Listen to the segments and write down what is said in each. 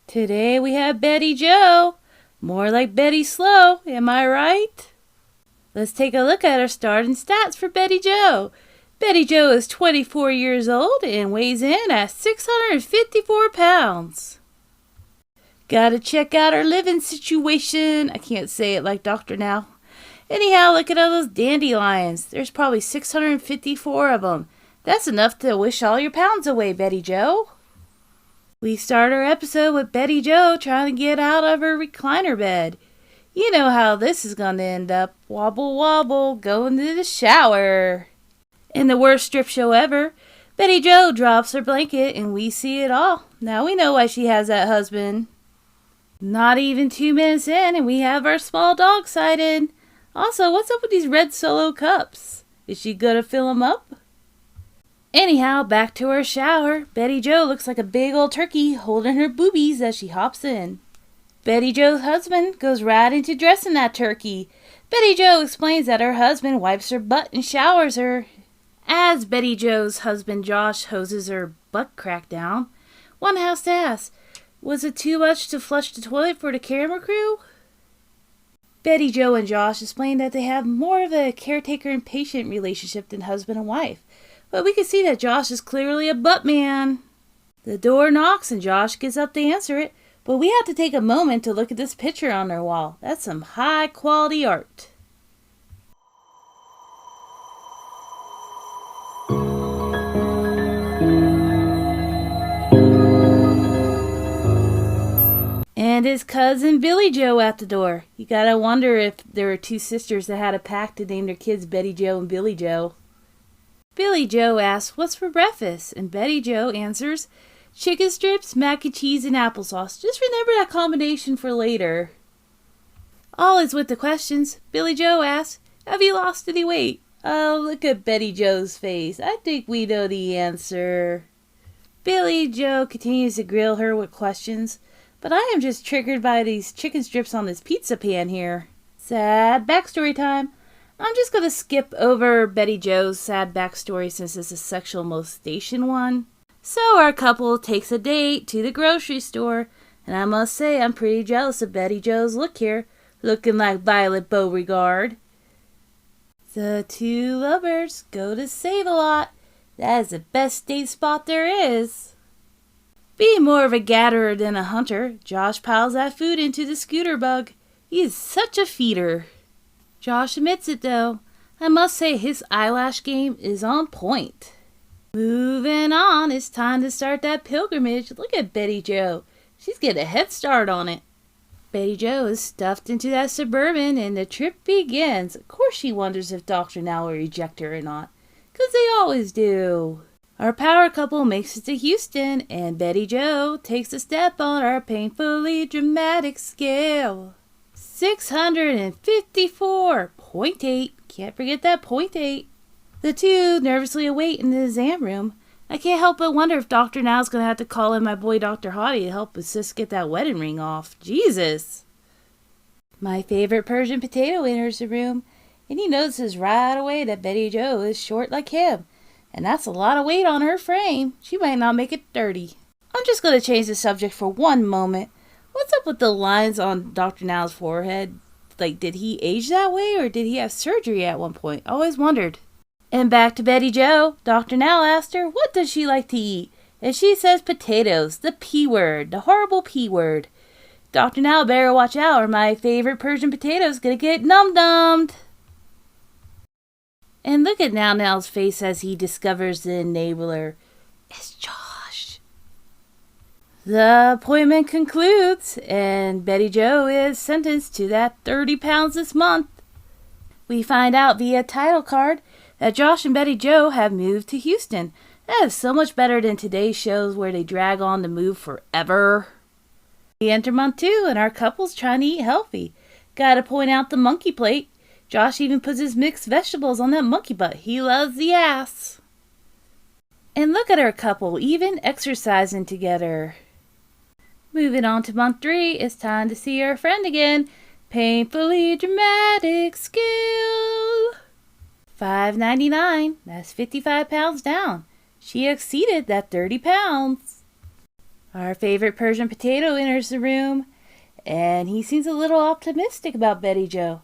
Today we have Bettie Jo. More like Betty Slow, am I right? Let's take a look at our starting stats for Bettie Jo. Bettie Jo is 24 years old and weighs in at 654 pounds. Gotta check out her living situation. I can't say it like Dr. Now. Anyhow, look at all those dandelions. There's probably 654 of them. That's enough to wish all your pounds away, Bettie Jo. We start our episode with Bettie Jo trying to get out of her recliner bed. You know how this is going to end up. Wobble wobble, going to the shower. In the worst strip show ever, Bettie Jo drops her blanket and we see it all. Now we know why she has that husband. Not even 2 minutes in and we have our small dog sighted. Also, what's up with these red Solo cups? Is she gonna fill them up? Anyhow, back to her shower. Bettie Jo looks like a big old turkey holding her boobies as she hops in. Bettie Jo's husband goes right into dressing that turkey. Bettie Jo explains that her husband wipes her butt and showers her. As Bettie Jo's husband Josh hoses her butt crack down, one has to ask, was it too much to flush the toilet for the camera crew? Bettie Jo and Josh explain that they have more of a caretaker and patient relationship than husband and wife. But we can see that Josh is clearly a butt man. The door knocks and Josh gets up to answer it, but we have to take a moment to look at this picture on their wall. That's some high quality art. And his cousin Billie Jo at the door. You gotta wonder if there were two sisters that had a pact to name their kids Bettie Jo and Billie Jo. Billie Jo asks, what's for breakfast? And Bettie Jo answers, chicken strips, mac and cheese, and applesauce. Just remember that combination for later. All is with the questions. Billie Jo asks, have you lost any weight? Oh, look at Bettie Jo's face. I think we know the answer. Billie Jo continues to grill her with questions, but I am just triggered by these chicken strips on this pizza pan here. Sad backstory time. I'm just going to skip over Bettie Jo's sad backstory since it's a sexual molestation one. So our couple takes a date to the grocery store, and I must say I'm pretty jealous of Bettie Jo's look here, looking like Violet Beauregard. The two lovers go to Save-A-Lot. That is the best date spot there is. Being more of a gatherer than a hunter, Josh piles that food into the scooter bug. He is such a feeder. Josh admits it though. I must say his eyelash game is on point. Moving on, it's time to start that pilgrimage. Look at Bettie Jo. She's getting a head start on it. Bettie Jo is stuffed into that Suburban and the trip begins. Of course she wonders if Dr. Now will reject her or not. 'Cause they always do. Our power couple makes it to Houston and Bettie Jo takes a step on our painfully dramatic scale. 654.8. Can't forget that 0.8. The two nervously await in the exam room. I can't help but wonder if Dr. Now's going to have to call in my boy Dr. Hottie to help his sis get that wedding ring off. Jesus. My favorite Persian potato enters the room, and he notices right away that Bettie Jo is short like him. And that's a lot of weight on her frame. She might not make it 30. I'm just going to change the subject for one moment. What's up with the lines on Dr. Now's forehead? Like, did he age that way or did he have surgery at one point? I always wondered. And back to Bettie Jo. Dr. Now asked her, what does she like to eat? And she says potatoes, the P word, the horrible P word. Dr. Now better watch out or my favorite Persian potato's gonna get num-nummed. And look at Now's face as he discovers the enabler. It's Josh. The appointment concludes, and Bettie Jo is sentenced to that 30 pounds this month. We find out via title card that Josh and Bettie Jo have moved to Houston. That is so much better than today's shows where they drag on the move forever. We enter month 2, and our couple's trying to eat healthy. Gotta point out the monkey plate. Josh even puts his mixed vegetables on that monkey butt. He loves the ass. And look at our couple, even exercising together. Moving on to month 3, it's time to see our friend again. Painfully dramatic scale. $5.99. That's 55 pounds down. She exceeded that 30 pounds. Our favorite Persian potato enters the room, and he seems a little optimistic about Betty Jo.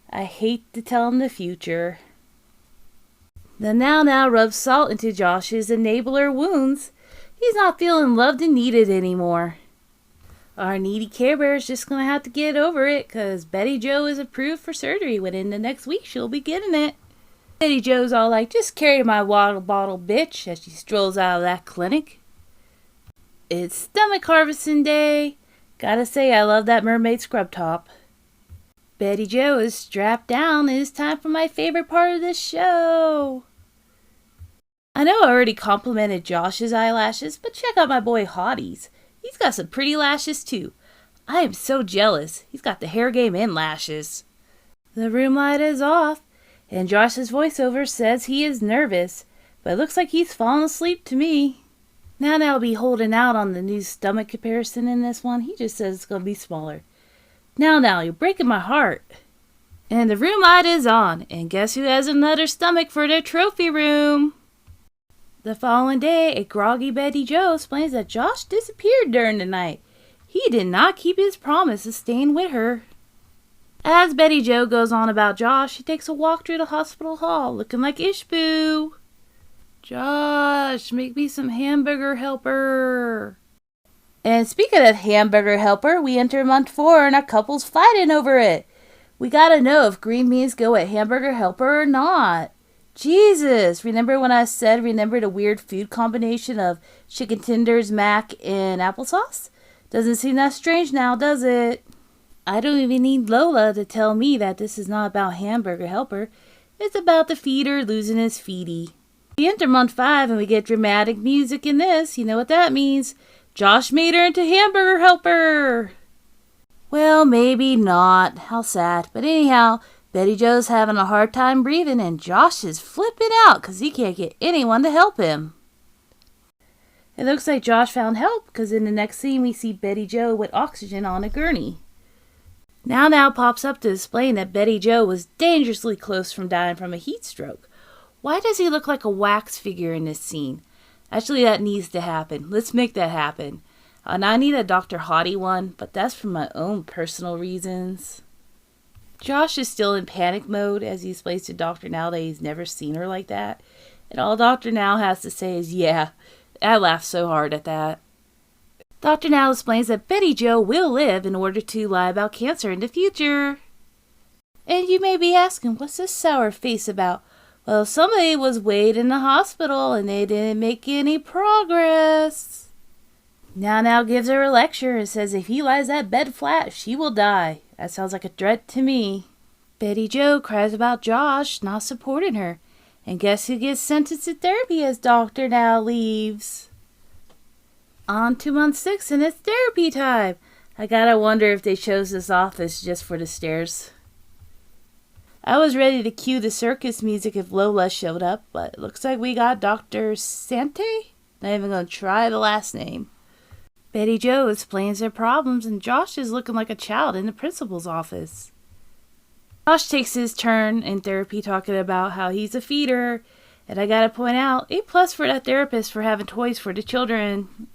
I hate to tell him the future. The now rubs salt into Josh's enabler wounds. He's not feeling loved and needed anymore. Our needy Care Bear is just going to have to get over it, because Betty Jo is approved for surgery. Within the next week, she'll be getting it. Betty Jo's all like, just carry my water bottle, bitch, as she strolls out of that clinic. It's stomach harvesting day. Gotta say, I love that mermaid scrub top. Betty Jo is strapped down. It is time for my favorite part of this show. I know I already complimented Josh's eyelashes, but check out my boy Hottie's. He's got some pretty lashes too. I am so jealous. He's got the hair game and lashes. The room light is off, and Josh's voiceover says he is nervous, but it looks like he's fallen asleep to me. Now will be holding out on the new stomach comparison in this one. He just says it's going to be smaller. Now, you're breaking my heart. And the room light is on, and guess who has another stomach for their trophy room? The following day, a groggy Betty Jo explains that Josh disappeared during the night. He did not keep his promise of staying with her. As Betty Jo goes on about Josh, she takes a walk through the hospital hall, looking like Ishboo. Josh, make me some hamburger helper. And speaking of hamburger helper, we enter month 4 and our couple's fighting over it. We gotta know if green beans go with hamburger helper or not. Jesus, remember when I said remember the weird food combination of chicken tenders, mac, and applesauce? Doesn't seem that strange now, does it? I don't even need Lola to tell me that this is not about hamburger helper. It's about the feeder losing his feety. We enter month 5 and we get dramatic music in this. You know what that means. Josh made her into hamburger helper. Well, maybe not. How sad. But anyhow, Betty Jo's having a hard time breathing and Josh is flipping out because he can't get anyone to help him. It looks like Josh found help because in the next scene we see Betty Jo with oxygen on a gurney. Now pops up to explain that Betty Jo was dangerously close from dying from a heat stroke. Why does he look like a wax figure in this scene? Actually, that needs to happen. Let's make that happen. And I need a Dr. Hottie one, but that's for my own personal reasons. Josh is still in panic mode as he explains to Dr. Now that he's never seen her like that. And all Dr. Now has to say is, yeah, I laughed so hard at that. Dr. Now explains that Betty Jo will live in order to lie about cancer in the future. And you may be asking, what's this sour face about? Well, somebody was weighed in the hospital and they didn't make any progress. Now gives her a lecture and says if he lies that bed flat, she will die. That sounds like a threat to me. Betty Jo cries about Josh not supporting her. And guess who gets sentenced to therapy as Dr. Now leaves? On to month 6 and it's therapy time. I gotta wonder if they chose this office just for the stairs. I was ready to cue the circus music if Lola showed up, but it looks like we got Dr. Sante? Not even gonna try the last name. Betty Jo explains their problems and Josh is looking like a child in the principal's office. Josh takes his turn in therapy talking about how he's a feeder, and I gotta point out, A+ for that therapist for having toys for the children.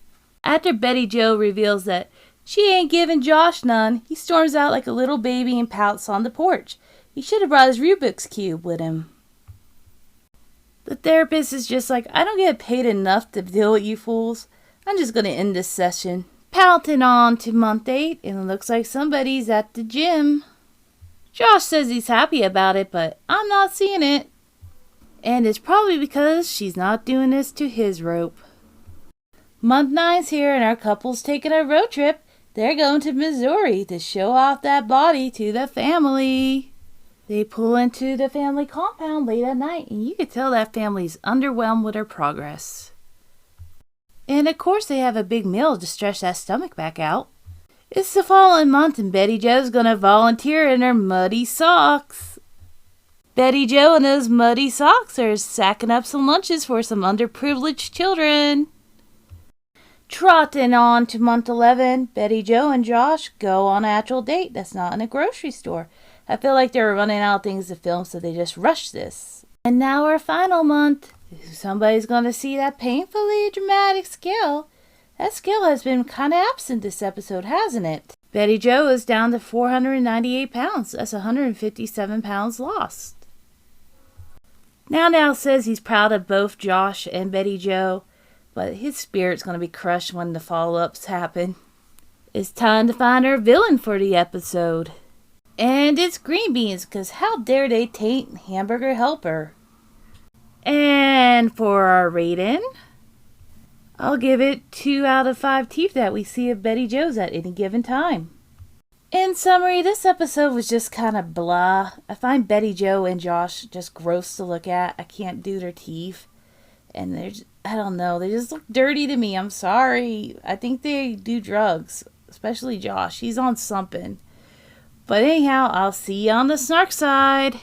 After Betty Jo reveals that she ain't giving Josh none, he storms out like a little baby and pouts on the porch. He should have brought his Rubik's Cube with him. The therapist is just like, I don't get paid enough to deal with you fools. I'm just going to end this session. Pouting on to month 8, and it looks like somebody's at the gym. Josh says he's happy about it, but I'm not seeing it. And it's probably because she's not doing this to his rope. Month 9's here, and our couple's taking a road trip. They're going to Missouri to show off that body to the family. They pull into the family compound late at night, and you can tell that family's underwhelmed with their progress. And of course they have a big meal to stretch that stomach back out. It's the following month, and Betty Jo's gonna volunteer in her muddy socks. Betty Jo and those muddy socks are sacking up some lunches for some underprivileged children. Trotting on to month 11, Betty Jo and Josh go on an actual date that's not in a grocery store. I feel like they were running out of things to film, so they just rushed this. And now our final month. Somebody's going to see that painfully dramatic scale That scale has been kind of absent this episode, hasn't it? Bettie Jo is down to 498 pounds. That's 157 pounds lost. Now says he's proud of both Josh and Bettie Jo, but his spirit's going to be crushed when the follow-ups happen. It's time to find our villain for the episode. And it's green beans, because how dare they taint Hamburger Helper? And for our rating, I'll give it 2 out of 5 teeth that we see of Bettie Jo's at any given time. In summary, this episode was just kind of blah. I find Bettie Jo and Josh just gross to look at. I can't do their teeth. And I don't know, they just look dirty to me. I'm sorry. I think they do drugs, especially Josh. He's on something. But anyhow, I'll see you on the snark side.